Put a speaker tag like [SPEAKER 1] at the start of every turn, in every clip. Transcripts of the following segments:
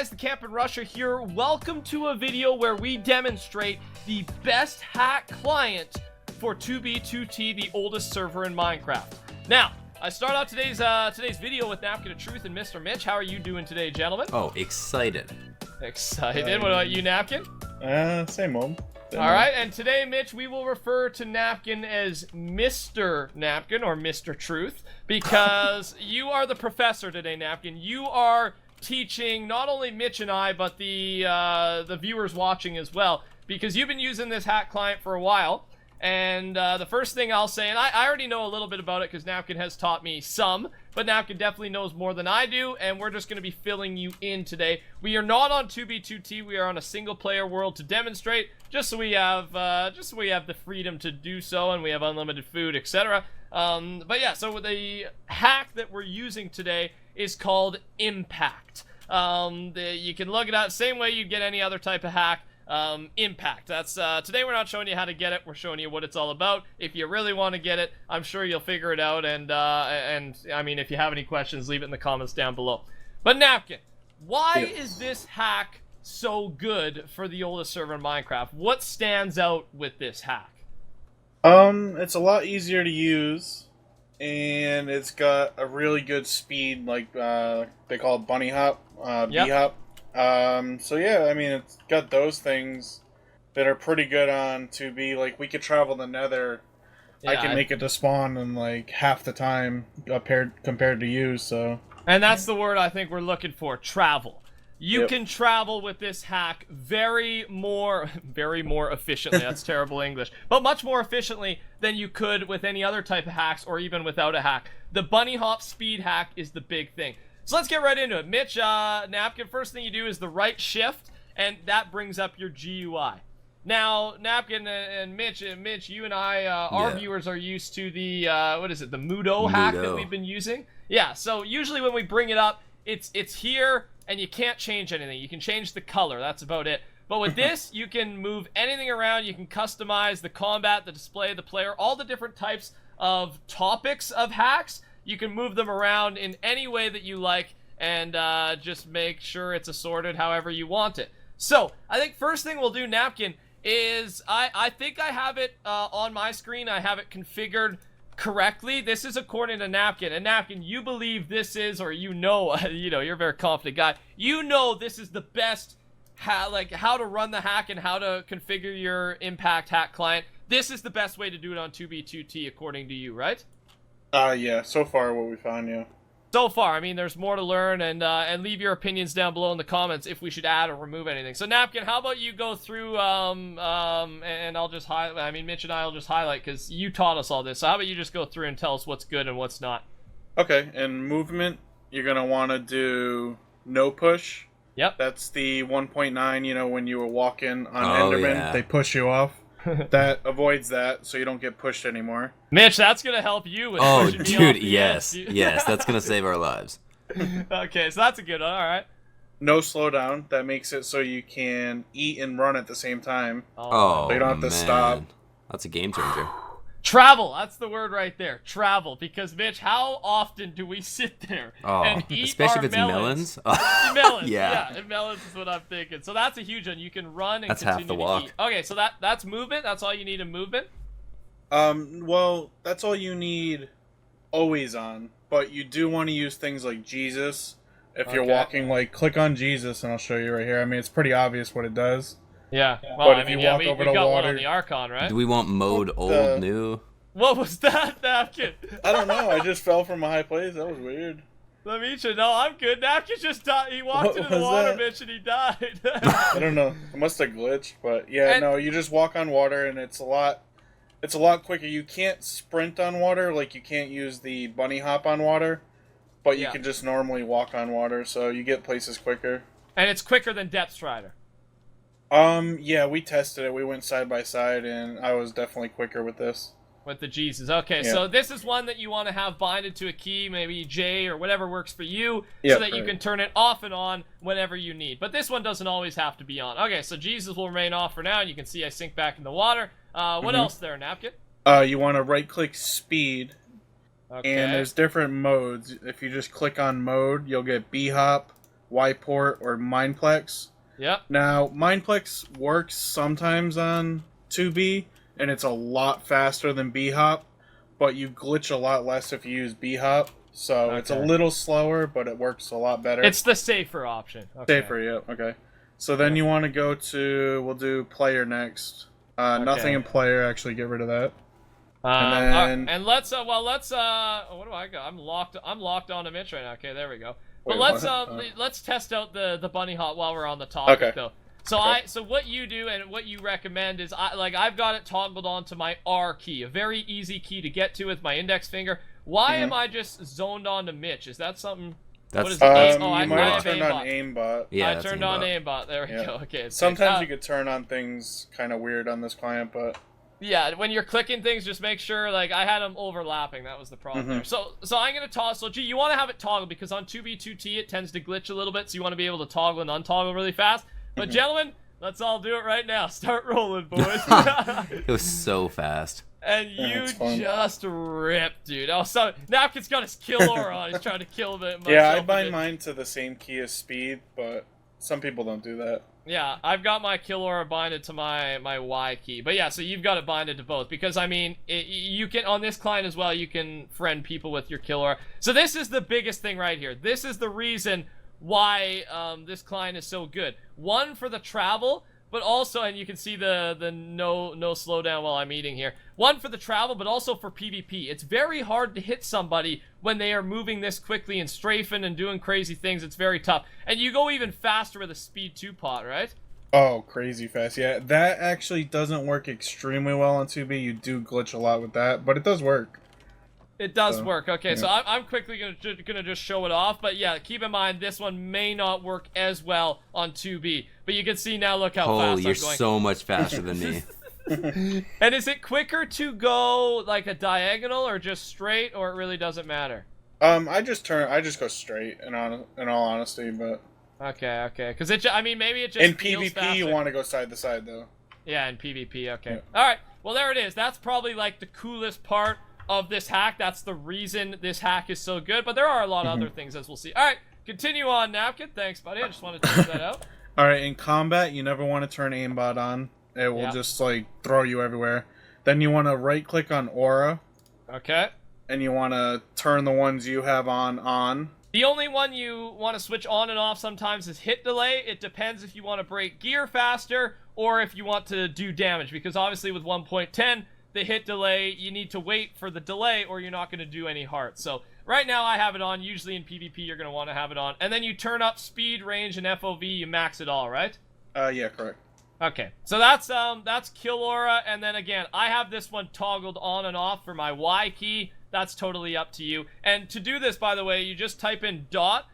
[SPEAKER 1] guys, the Campin' Rusher here. Welcome to a video where we demonstrate the best hack client for 2B2T, the oldest server in Minecraft. Now, I start out today's video with Napkin of Truth and Mr. Mitch. How are you doing today, gentlemen?
[SPEAKER 2] Oh, excited.
[SPEAKER 1] Excited. What about you, Napkin?
[SPEAKER 3] Same old.
[SPEAKER 1] Alright, and today, Mitch, we will refer to Napkin as Mr. Napkin or Mr. Truth because you are the professor today, Napkin. You are teaching not only Mitch and I, but the viewers watching as well, because you've been using this hack client for a while. And the first thing I'll say, and I already know a little bit about it because Napkin has taught me some, but Napkin definitely knows more than I do, and we're just going to be filling you in today. We are not on 2B2T, we are on a single-player world to demonstrate, just so we have the freedom to do so, and we have unlimited food, etc. But yeah, so the hack that we're using today is called Impact. You can look it up same way you get any other type of hack. Impact. That's today we're not showing you how to get it, we're showing you what it's all about. If you really want to get it, I'm sure you'll figure it out, and I mean, if you have any questions, leave it in the comments down below. But Napkin, why is this hack so good for the oldest server in Minecraft? What stands out with this hack?
[SPEAKER 3] It's a lot easier to use, and it's got a really good speed, like they call it bunny hop, B-hop. So yeah, I mean, it's got those things that are pretty good on 2B. Like, we could travel the nether. Yeah, I can make it to spawn in like half the time compared to you, so. And
[SPEAKER 1] that's the word I think we're looking for, travel. You can travel with this hack very more efficiently. That's terrible English. But much more efficiently than you could with any other type of hacks or even without a hack. The bunny hop speed hack is the big thing. So let's get right into it. Mitch, Napkin, first thing you do is the right shift, and that brings up your GUI. Now, Napkin and Mitch, you and I, our viewers are used to the, what is it, the Mudo hack that we've been using? Yeah, so usually when we bring it up, it's here, and you can't change anything. You can change the color, that's about it. But with this, you can move anything around, you can customize the combat, the display, the player, all the different types of topics of hacks. You can move them around in any way that you like, and just make sure it's assorted however you want it. So, I think first thing we'll do, Napkin, is I think I have it on my screen. I have it configured correctly. This is according to Napkin. And Napkin, you believe this is, or you know, you're a very confident guy. You know this is the best, how to run the hack and how to configure your Impact hack client. This is the best way to do it on 2B2T according to you, right?
[SPEAKER 3] Yeah, so far what we found, yeah.
[SPEAKER 1] So far, I mean, there's more to learn, and leave your opinions down below in the comments if we should add or remove anything. So, Napkin, how about you go through, and I'll just highlight, I mean, Mitch and I will just highlight, because you taught us all this. So how about you just go through and tell us what's good and what's not?
[SPEAKER 3] Okay, in movement, you're going to want to do no push.
[SPEAKER 1] Yep.
[SPEAKER 3] That's the 1.9, when you were walking on Enderman, they push you off. That avoids that, so you don't get pushed anymore.
[SPEAKER 1] Mitch, that's gonna help you with
[SPEAKER 2] pushing me off the yes, yes, that's gonna save our lives.
[SPEAKER 1] Okay, so that's a good one. All right.
[SPEAKER 3] No slowdown. That makes it so you can eat and run at the same time.
[SPEAKER 2] Oh,
[SPEAKER 3] so you don't have to stop.
[SPEAKER 2] That's a game changer.
[SPEAKER 1] Travel. That's the word right there. Travel. Because, Mitch, how often do we sit there and eat
[SPEAKER 2] especially
[SPEAKER 1] our
[SPEAKER 2] if it's melons?
[SPEAKER 1] Melons.
[SPEAKER 2] Yeah.
[SPEAKER 1] And melons is what I'm thinking. So that's a huge one. You can run and
[SPEAKER 2] that's
[SPEAKER 1] continue
[SPEAKER 2] half the
[SPEAKER 1] to
[SPEAKER 2] walk.
[SPEAKER 1] eat. Okay, so that's movement. That's all you need in movement?
[SPEAKER 3] Well, that's all you need always on. But you do want to use things like Jesus. If you're walking, like, click on Jesus, and I'll show you right here. I mean, it's pretty obvious what it does.
[SPEAKER 1] Yeah. Well,
[SPEAKER 3] but if you walk over
[SPEAKER 1] we
[SPEAKER 3] to
[SPEAKER 1] got
[SPEAKER 3] water,
[SPEAKER 1] one on the Archon, right?
[SPEAKER 2] Do we want mode old, new?
[SPEAKER 1] What was that, Napkin?
[SPEAKER 3] I don't know. I just fell from a high place. That was weird.
[SPEAKER 1] Lamitra, no, I'm good. Napkin just died. He walked into the water, Mitch, and he died.
[SPEAKER 3] I don't know. It must have glitched, but yeah, no, you just walk on water, and it's a lot quicker. You can't sprint on water, like you can't use the bunny hop on water, but you can just normally walk on water, so you get places quicker.
[SPEAKER 1] And it's quicker than Depth Strider.
[SPEAKER 3] Yeah, we tested it. We went side by side, and I was definitely quicker with this.
[SPEAKER 1] With the Jesus. Okay, so this is one that you want to have binded to a key, maybe J or whatever works for you, so that you can turn it off and on whenever you need. But this one doesn't always have to be on. Okay, so Jesus will remain off for now, and you can see I sink back in the water. What else there, Napkin?
[SPEAKER 3] You want to right-click speed, and there's different modes. If you just click on mode, you'll get B-hop, Y-Port, or Mindplex.
[SPEAKER 1] Yep.
[SPEAKER 3] Now, Mindplex works sometimes on 2B, and it's a lot faster than B-Hop, but you glitch a lot less if you use B-Hop, so it's a little slower, but it works a lot better.
[SPEAKER 1] It's the safer option. Okay.
[SPEAKER 3] Safer, yeah, okay. So then you want to go to, we'll do player next. Nothing in player, actually get rid of that.
[SPEAKER 1] And let's what do I got? I'm locked on a Mitch right now. Okay, there we go. But let's test out the bunny hop while we're on the topic though. So what you do and what you recommend is I've got it toggled onto my R key, a very easy key to get to with my index finger. Why am I just zoned on to Mitch? Is that something?
[SPEAKER 2] That's,
[SPEAKER 1] what is it?
[SPEAKER 3] You might have turned on aimbot.
[SPEAKER 2] Yeah,
[SPEAKER 1] I turned on aimbot. There we go. Okay.
[SPEAKER 3] Sometimes you could turn on things kind of weird on this client, but
[SPEAKER 1] yeah, when you're clicking things, just make sure, like, I had them overlapping. That was the problem there. So I'm going to toggle. So, you want to have it toggle because on 2B2T, it tends to glitch a little bit, so you want to be able to toggle and untoggle really fast. But, gentlemen, let's all do it right now. Start rolling, boys.
[SPEAKER 2] It was so fast.
[SPEAKER 1] And you just ripped, dude. Oh, so Napkin's got his kill aura on. He's trying to kill it.
[SPEAKER 3] Yeah, I bind mine to the same key as speed, but some people don't do that.
[SPEAKER 1] Yeah, I've got my kill aura binded to my Y key. But yeah, so you've got it binded to both. Because, I mean, you can, on this client as well, you can friend people with your kill aura. So this is the biggest thing right here. This is the reason why this client is so good. One, for the travel, but also, and you can see the no slowdown while I'm eating here. One, for the travel, but also for PvP. It's very hard to hit somebody when they are moving this quickly and strafing and doing crazy things. It's very tough. And you go even faster with a speed 2 pot, right?
[SPEAKER 3] Oh, crazy fast. Yeah, that actually doesn't work extremely well on 2B. You do glitch a lot with that, but it does work.
[SPEAKER 1] It does work. Okay, so I'm quickly gonna just show it off. But yeah, keep in mind, this one may not work as well on 2B. But you can see now, look how fast I'm going.
[SPEAKER 2] You're so much faster than me.
[SPEAKER 1] And is it quicker to go like a diagonal or just straight, or it really doesn't matter?
[SPEAKER 3] I just go straight in all honesty, but
[SPEAKER 1] okay, because maybe it just
[SPEAKER 3] in PvP faster. You want to go side to side though.
[SPEAKER 1] Yeah, in PvP, okay. Yeah. All right, well there it is. That's probably like the coolest part of this hack. That's the reason this hack is so good. But there are a lot of other things, as we'll see. All right, continue on, Napkin. Thanks, buddy. I just wanted to check that out.
[SPEAKER 3] All right, in combat, you never want to turn aimbot on. It will just, like, throw you everywhere. Then you want to right-click on Aura.
[SPEAKER 1] Okay.
[SPEAKER 3] And you want to turn the ones you have on.
[SPEAKER 1] The only one you want to switch on and off sometimes is hit delay. It depends if you want to break gear faster or if you want to do damage. Because obviously with 1.10, the hit delay, you need to wait for the delay or you're not going to do any hearts. So right now I have it on. Usually in PvP you're going to want to have it on. And then you turn up speed, range, and FOV. You max it all, right?
[SPEAKER 3] Yeah, correct.
[SPEAKER 1] Okay, so that's kill aura, and then again, I have this one toggled on and off for my Y key. That's totally up to you. And to do this, by the way, you just type in dot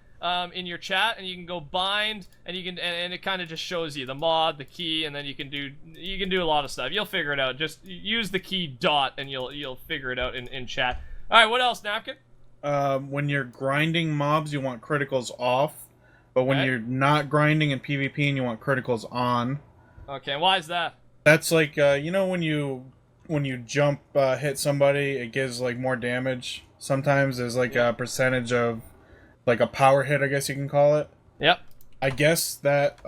[SPEAKER 1] in your chat, and you can go bind, and you can and it kind of just shows you the mod, the key, and then you can do a lot of stuff. You'll figure it out. Just use the key dot, and you'll figure it out in chat. All right, what else, Napkin?
[SPEAKER 3] When you're grinding mobs, you want criticals off, but when you're not grinding in PvP and you want criticals on.
[SPEAKER 1] Okay, why is that?
[SPEAKER 3] That's like, you know when you jump, hit somebody, it gives, like, more damage. Sometimes there's, like, a percentage of, like, a power hit, I guess you can call it.
[SPEAKER 1] Yep.
[SPEAKER 3] I guess that,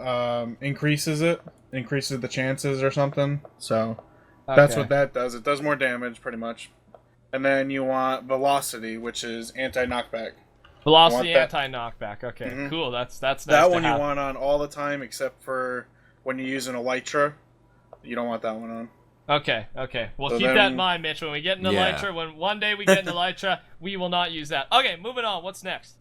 [SPEAKER 3] increases the chances or something. So, that's what that does. It does more damage, pretty much. And then you want velocity, which is anti-knockback.
[SPEAKER 1] Velocity, anti-knockback. Okay, cool. That's nice.
[SPEAKER 3] That one you want on all the time, except for when you're using Elytra. You don't want that one on.
[SPEAKER 1] Okay. Well, keep that in mind, Mitch. When we get into Elytra, when one day we get into Elytra, we will not use that. Okay, moving on. What's next?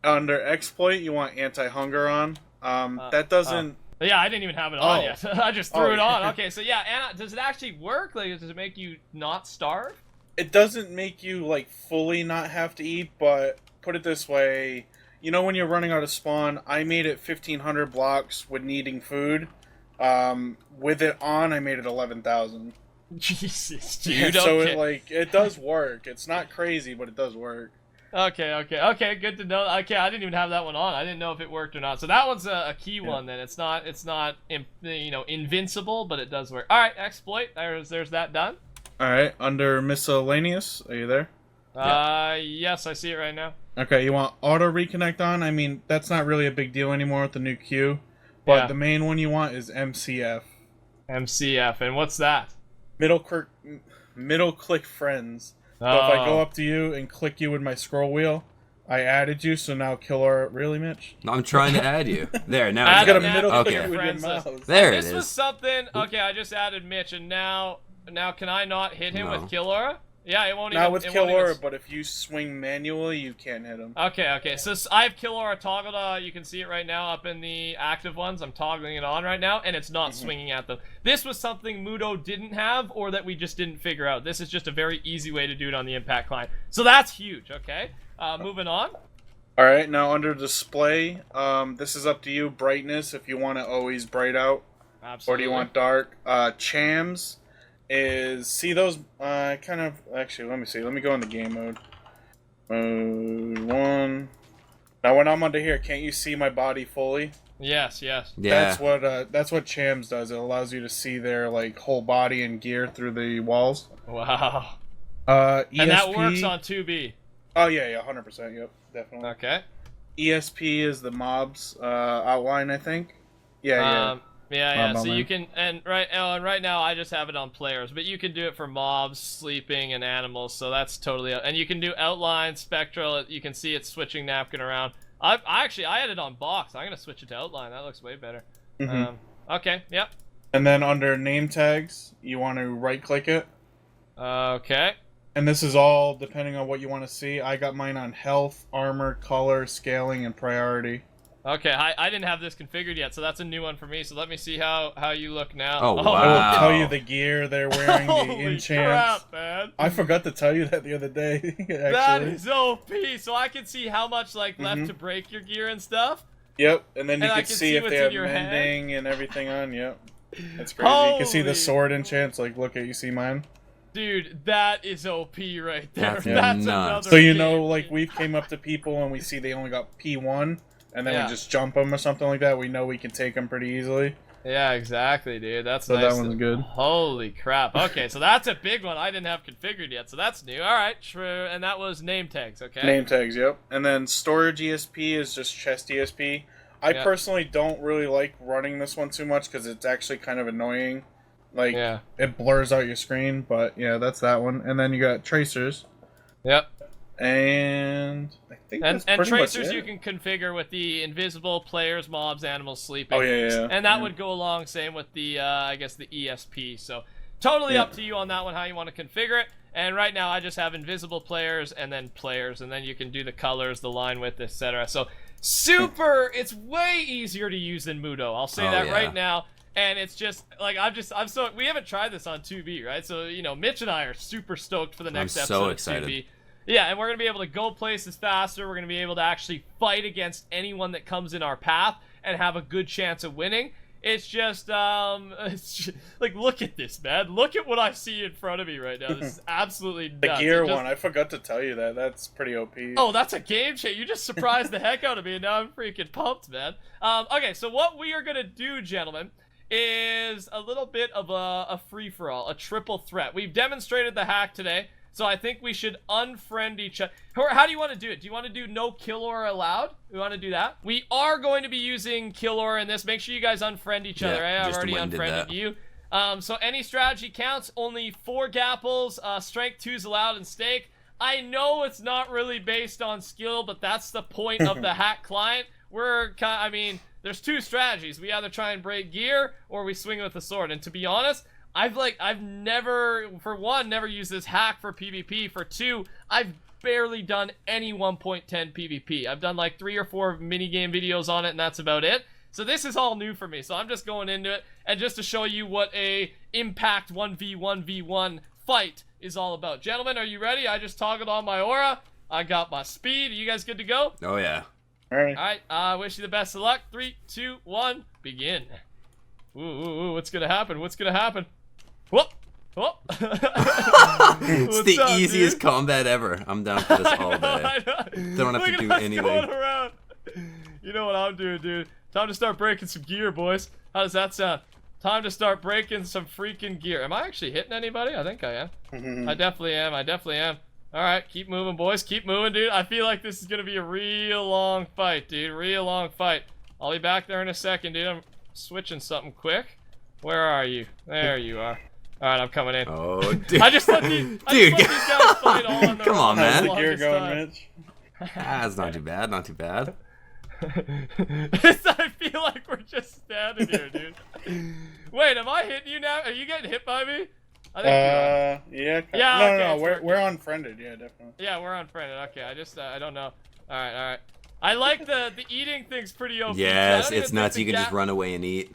[SPEAKER 3] Under exploit, you want anti-hunger on. That doesn't...
[SPEAKER 1] Yeah, I didn't even have it on yet. I just threw it on. Okay, so yeah, Anna, does it actually work? Like, does it make you not starve?
[SPEAKER 3] It doesn't make you, like, fully not have to eat, but put it this way. You know when you're running out of spawn, I made it 1,500 blocks with needing food. With it on, I made it 11,000.
[SPEAKER 1] Jesus, dude.
[SPEAKER 3] So it does work. It's not crazy, but it does work.
[SPEAKER 1] Okay, good to know. Okay, I didn't even have that one on. I didn't know if it worked or not. So that one's a key one then. It's not invincible, but it does work. All right, exploit. There's that done.
[SPEAKER 3] All right, under miscellaneous, are you there?
[SPEAKER 1] Yes, I see it right now.
[SPEAKER 3] Okay, you want auto reconnect on? I mean, that's not really a big deal anymore with the new queue. But the main one you want is MCF.
[SPEAKER 1] MCF, and what's that?
[SPEAKER 3] Middle click friends. So if I go up to you and click you with my scroll wheel, I added you, so now Killer... Really, Mitch?
[SPEAKER 2] I'm trying to add you. There, now
[SPEAKER 3] I
[SPEAKER 2] I
[SPEAKER 3] got a
[SPEAKER 2] got
[SPEAKER 3] middle
[SPEAKER 2] it.
[SPEAKER 3] click
[SPEAKER 2] Okay.
[SPEAKER 3] with your mouse.
[SPEAKER 2] There it
[SPEAKER 1] This was
[SPEAKER 2] is.
[SPEAKER 1] something... Okay, I just added Mitch, and now can I not hit him
[SPEAKER 2] No.
[SPEAKER 1] with Killora? Yeah, it won't even...
[SPEAKER 3] Not with
[SPEAKER 1] it won't
[SPEAKER 3] Killora,
[SPEAKER 1] even...
[SPEAKER 3] but if you swing manually, you can hit him.
[SPEAKER 1] Okay, so I have Killora toggled, you can see it right now up in the active ones. I'm toggling it on right now, and it's not swinging at them. This was something Mudo didn't have, or that we just didn't figure out. This is just a very easy way to do it on the Impact client. So that's huge, okay? Moving on.
[SPEAKER 3] Alright, now under display, this is up to you. Brightness, if you want it always bright out.
[SPEAKER 1] Absolutely.
[SPEAKER 3] Or do you want dark? Chams is... See those, kind of... Actually, let me see. Let me go into game mode. Mode 1. Now when I'm under here, can't you see my body fully?
[SPEAKER 1] Yes.
[SPEAKER 2] Yeah.
[SPEAKER 3] That's what Chams does. It allows you to see their, like, whole body and gear through the walls.
[SPEAKER 1] Wow.
[SPEAKER 3] ESP...
[SPEAKER 1] And that works on 2B.
[SPEAKER 3] Oh, yeah, 100%, yep, definitely.
[SPEAKER 1] Okay.
[SPEAKER 3] ESP is the mob's outline, I think. Yeah.
[SPEAKER 1] Yeah.
[SPEAKER 3] Mob
[SPEAKER 1] So you
[SPEAKER 3] outline.
[SPEAKER 1] can, and right now I just have it on players, but you can do it for mobs, sleeping, and animals. So that's totally, and you can do outline, spectral. You can see it switching napkin around. I had it on box. I'm gonna switch it to outline. That looks way better. Okay. Yep.
[SPEAKER 3] And then under name tags, you want to right click it.
[SPEAKER 1] Okay.
[SPEAKER 3] And this is all depending on what you want to see. I got mine on health, armor, color, scaling, and priority.
[SPEAKER 1] Okay, I didn't have this configured yet, so that's a new one for me. So let me see how you look now.
[SPEAKER 2] Oh,
[SPEAKER 3] I
[SPEAKER 2] wow.
[SPEAKER 3] will tell you the gear they're wearing, the
[SPEAKER 1] Holy
[SPEAKER 3] enchants.
[SPEAKER 1] crap, man.
[SPEAKER 3] I forgot to tell you that the other day, actually.
[SPEAKER 1] That is OP. So I can see how much left to break your gear and stuff.
[SPEAKER 3] Yep, and then you
[SPEAKER 1] And I
[SPEAKER 3] can
[SPEAKER 1] can
[SPEAKER 3] see
[SPEAKER 1] see
[SPEAKER 3] if
[SPEAKER 1] what's
[SPEAKER 3] they
[SPEAKER 1] in
[SPEAKER 3] have
[SPEAKER 1] your hand.
[SPEAKER 3] mending and everything on, yep. That's crazy. You can see the
[SPEAKER 1] Holy-
[SPEAKER 3] sword enchants, like, look at, you see mine?
[SPEAKER 1] Dude, that is OP right there.
[SPEAKER 2] That's
[SPEAKER 1] That's
[SPEAKER 2] nuts.
[SPEAKER 1] another
[SPEAKER 3] So you
[SPEAKER 1] game.
[SPEAKER 3] know, like, we came up to people and we see they only got P1, and then
[SPEAKER 1] Yeah.
[SPEAKER 3] we just jump them or something like that. We know we can take them pretty easily.
[SPEAKER 1] Yeah, exactly, dude. That's
[SPEAKER 3] So
[SPEAKER 1] nice.
[SPEAKER 3] that one's good.
[SPEAKER 1] Holy crap. Okay, so that's a big one I didn't have configured yet, so that's new. Alright, true. And that was name tags, okay?
[SPEAKER 3] Name tags, yep. And then storage ESP is just chest ESP. I
[SPEAKER 1] Yeah.
[SPEAKER 3] personally don't really like running this one too much because it's actually kind of annoying. Like,
[SPEAKER 1] Yeah.
[SPEAKER 3] it blurs out your screen, but yeah, that's that one. And then you got tracers.
[SPEAKER 1] Yep.
[SPEAKER 3] And I think
[SPEAKER 1] And
[SPEAKER 3] that's pretty
[SPEAKER 1] tracers
[SPEAKER 3] much
[SPEAKER 1] you
[SPEAKER 3] it.
[SPEAKER 1] can configure with the invisible players, mobs, animals, sleeping.
[SPEAKER 3] Oh, yeah.
[SPEAKER 1] And that would go along same with the, I guess, the ESP. So totally
[SPEAKER 3] Yeah.
[SPEAKER 1] up to you on that one, how you want to configure it. And right now I just have invisible players, and then you can do the colors, the line width, etc. So super, it's way easier to use than Mudo. I'll say
[SPEAKER 2] Oh,
[SPEAKER 1] that
[SPEAKER 2] yeah.
[SPEAKER 1] right now. And it's just like we haven't tried this on 2B, right? So Mitch and I are super stoked for the next
[SPEAKER 2] I'm
[SPEAKER 1] episode
[SPEAKER 2] so
[SPEAKER 1] of
[SPEAKER 2] excited.
[SPEAKER 1] 2B. Yeah, and we're gonna be able to go places faster. We're gonna be able to actually fight against anyone that comes in our path and have a good chance of winning. It's just, like, look at this, man. Look at what I see in front of me right now. This is absolutely
[SPEAKER 3] The
[SPEAKER 1] nuts.
[SPEAKER 3] gear
[SPEAKER 1] It just-
[SPEAKER 3] one, I forgot to tell you that. That's pretty OP.
[SPEAKER 1] Oh, that's a game changer. You just surprised the heck out of me, and now I'm freaking pumped, man. Okay, so what we are gonna do, gentlemen, is a little bit of a free-for-all, a triple threat. We've demonstrated the hack today, so I think we should unfriend each other. How do you want to do it? Do you want to do no kill or allowed? We want to do that? We are going to be using kill or in this. Make sure you guys unfriend each other.
[SPEAKER 2] Yeah,
[SPEAKER 1] I've
[SPEAKER 2] just
[SPEAKER 1] already
[SPEAKER 2] went and did
[SPEAKER 1] unfriended
[SPEAKER 2] that.
[SPEAKER 1] you. So any strategy counts. Only 4 gapples. Strength 2's allowed in stake. I know it's not really based on skill, but that's the point of the hack client. There's 2 strategies. We either try and break gear or we swing with the sword. And to be honest, I've never, for one, never used this hack for PvP. For 2, I've barely done any 1.10 PvP. I've done like 3 or 4 minigame videos on it, and that's about it. So this is all new for me. So I'm just going into it, and just to show you what a impact 1v1v1 fight is all about. Gentlemen, are you ready? I just toggled on my aura. I got my speed. Are you guys good to go?
[SPEAKER 2] Oh, yeah.
[SPEAKER 3] Alright.
[SPEAKER 1] Alright, I wish you the best of luck. 3, 2, 1, begin. Ooh, what's gonna happen? What's gonna happen? Whoop! Whoop!
[SPEAKER 2] It's
[SPEAKER 1] What's
[SPEAKER 2] the
[SPEAKER 1] up,
[SPEAKER 2] easiest
[SPEAKER 1] dude?
[SPEAKER 2] combat ever. I'm down for this all day.
[SPEAKER 1] I know.
[SPEAKER 2] Don't have
[SPEAKER 1] Look
[SPEAKER 2] to
[SPEAKER 1] at
[SPEAKER 2] do
[SPEAKER 1] us
[SPEAKER 2] anything.
[SPEAKER 1] going around. You know what I'm doing, dude. Time to start breaking some gear, boys. How does that sound? Time to start breaking some freaking gear. Am I actually hitting anybody? I think I am. I definitely am. Alright, keep moving, boys. Keep moving, dude. I feel like this is gonna be a real long fight, dude. Real long fight. I'll be back there in a second, dude. I'm switching something quick. Where are you? There you are. Alright, I'm coming in.
[SPEAKER 2] Oh, dude.
[SPEAKER 1] I just let these guys fight all on their
[SPEAKER 2] Come on,
[SPEAKER 1] own.
[SPEAKER 3] How's
[SPEAKER 2] man.
[SPEAKER 3] the gear going, Mitch?
[SPEAKER 2] That's not too bad. Not too bad.
[SPEAKER 1] I feel like we're just standing here, dude. Wait, am I hitting you now? Are you getting hit by me? I think
[SPEAKER 3] yeah.
[SPEAKER 1] Yeah,
[SPEAKER 3] No,
[SPEAKER 1] okay,
[SPEAKER 3] no,
[SPEAKER 1] it's
[SPEAKER 3] we're unfriended. Yeah, definitely.
[SPEAKER 1] yeah, we're unfriended. Okay, I just I don't know. Alright. I like the eating thing's pretty OP.
[SPEAKER 2] Yes, it's nuts. You can just run away and eat.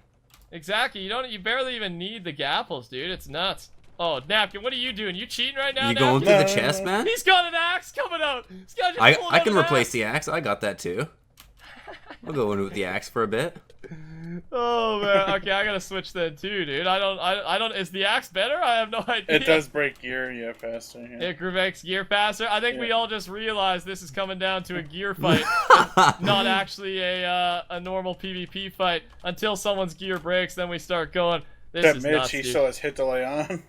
[SPEAKER 1] Exactly. You barely even need the gapples, dude. It's nuts. Oh, Napkin, what are you doing? You cheating right now,
[SPEAKER 2] You
[SPEAKER 1] Napkin?
[SPEAKER 2] going through the chest, man?
[SPEAKER 1] He's got an axe coming out. This guy just pulled
[SPEAKER 2] I
[SPEAKER 1] out
[SPEAKER 2] can
[SPEAKER 1] an
[SPEAKER 2] replace
[SPEAKER 1] axe.
[SPEAKER 2] the axe. I got that too. I'll go in with the axe for a bit.
[SPEAKER 1] Oh man. Okay, I gotta switch then too, dude. I don't. Is the axe better? I have no idea.
[SPEAKER 3] It does break gear, yeah, faster. Yeah.
[SPEAKER 1] It makes gear faster. I think we all just realized this is coming down to a gear fight, not actually a normal PvP fight. Until someone's gear breaks, then we start going. This
[SPEAKER 3] That
[SPEAKER 1] is
[SPEAKER 3] Mitch,
[SPEAKER 1] nuts,
[SPEAKER 3] he
[SPEAKER 1] dude.
[SPEAKER 3] still has hit delay on.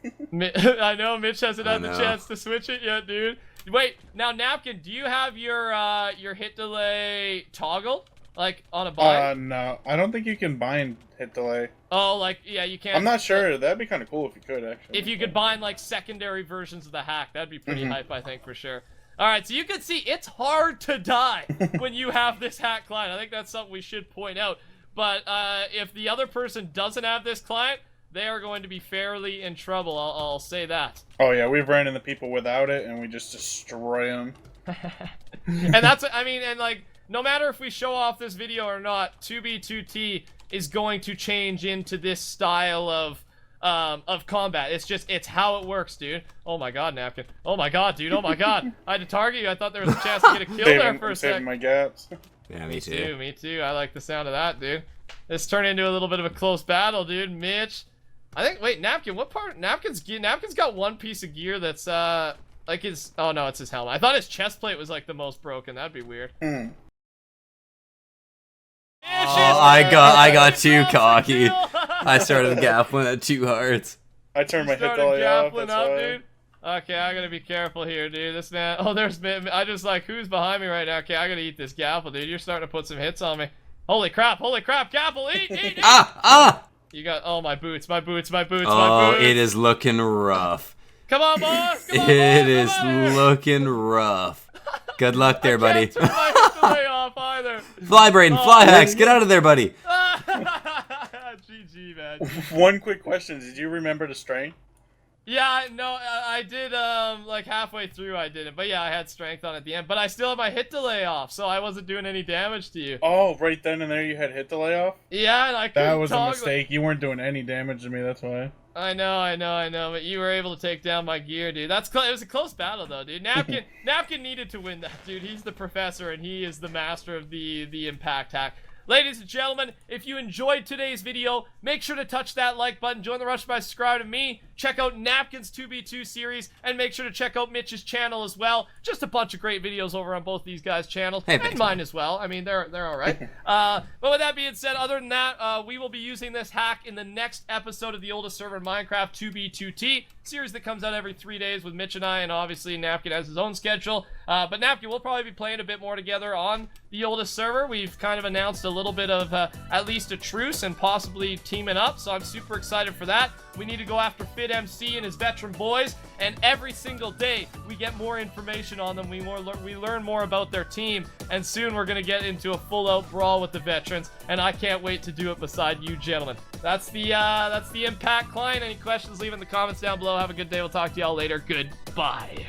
[SPEAKER 1] I know Mitch hasn't had the chance to switch it yet, dude. Wait, now Napkin, do you have your hit delay toggled? Like on a bind?
[SPEAKER 3] No, I don't think you can bind hit delay.
[SPEAKER 1] Oh, like yeah, you can't.
[SPEAKER 3] I'm not sure. That'd be kind of cool if you could actually.
[SPEAKER 1] If you could bind like secondary versions of the hack, that'd be pretty hype, I think, for sure. All right, so you can see it's hard to die when you have this hack client. I think that's something we should point out. But if the other person doesn't have this client, they are going to be fairly in trouble. I'll say that.
[SPEAKER 3] Oh yeah, we've ran into people without it, and we just destroy them.
[SPEAKER 1] And that's, I mean, and like, no matter if we show off this video or not, 2B2T is going to change into this style of combat. It's how it works, dude. Oh my god, Napkin. Oh my god, dude. Oh my god. I had to target you. I thought there was a chance to get a kill there for a
[SPEAKER 3] saving
[SPEAKER 1] sec.
[SPEAKER 3] my gaps.
[SPEAKER 2] Yeah, me too.
[SPEAKER 1] Me too. I like the sound of that, dude. This turned into a little bit of a close battle, dude. Mitch. I think, wait, Napkin, what part? Napkin's got one piece of gear that's, like his, oh no, it's his helmet. I thought his chest plate was like the most broken. That'd be weird.
[SPEAKER 2] Oh, I got too cocky. I started gappling at 2 hearts.
[SPEAKER 3] I turned my hit
[SPEAKER 1] Started
[SPEAKER 3] delay off.
[SPEAKER 1] gappling
[SPEAKER 3] That's
[SPEAKER 1] up,
[SPEAKER 3] why.
[SPEAKER 1] dude. Okay, I gotta be careful here, dude. This man, oh, there's, I just like, who's behind me right now? Okay, I gotta eat this gapple, dude. You're starting to put some hits on me. Holy crap, gapple, eat. You got, oh, my boots.
[SPEAKER 2] Oh, it is looking rough.
[SPEAKER 1] Come on, boss.
[SPEAKER 2] It is looking rough. Good luck there, buddy.
[SPEAKER 1] Turn my hit delay off either.
[SPEAKER 2] Fly, Brayden, fly hacks. Get out of there, buddy.
[SPEAKER 1] GG, man.
[SPEAKER 3] One quick question: did you remember to strain?
[SPEAKER 1] Yeah, no, I did, like halfway through I did it. But yeah, I had strength on at the end. But I still had my hit delay off, so I wasn't doing any damage to you.
[SPEAKER 3] Oh, right then and there you had hit delay off?
[SPEAKER 1] Yeah, and I couldn't
[SPEAKER 3] That was a
[SPEAKER 1] toggle
[SPEAKER 3] mistake. You weren't doing any damage to me, that's why.
[SPEAKER 1] I know, but you were able to take down my gear, dude. It was a close battle, though, dude. Napkin needed to win that, dude. He's the professor, and he is the master of the impact hack. Ladies and gentlemen, if you enjoyed today's video, make sure to touch that like button, join the rush by subscribing to me, check out Napkin's 2v2 series, and make sure to check out Mitch's channel as well. Just a bunch of great videos over on both these guys' channels, and mine as well. I mean, they're all right. But with that being said, other than that, we will be using this hack in the next episode of the oldest server in Minecraft, 2b2t, series that comes out every 3 days with Mitch and I, and obviously Napkin has his own schedule. But Napkin, we'll probably be playing a bit more together on the oldest server. We've kind of announced a little bit of at least a truce and possibly teaming up, so I'm super excited for that. We need to go after Fit MC and his veteran boys, and every single day we get more information on them. We learn more about their team, and soon we're gonna get into a full-out brawl with the veterans, and I can't wait to do it beside you gentlemen. That's the impact client. Any questions, leave in the comments down below. Have a good day. We'll talk to y'all later. Goodbye.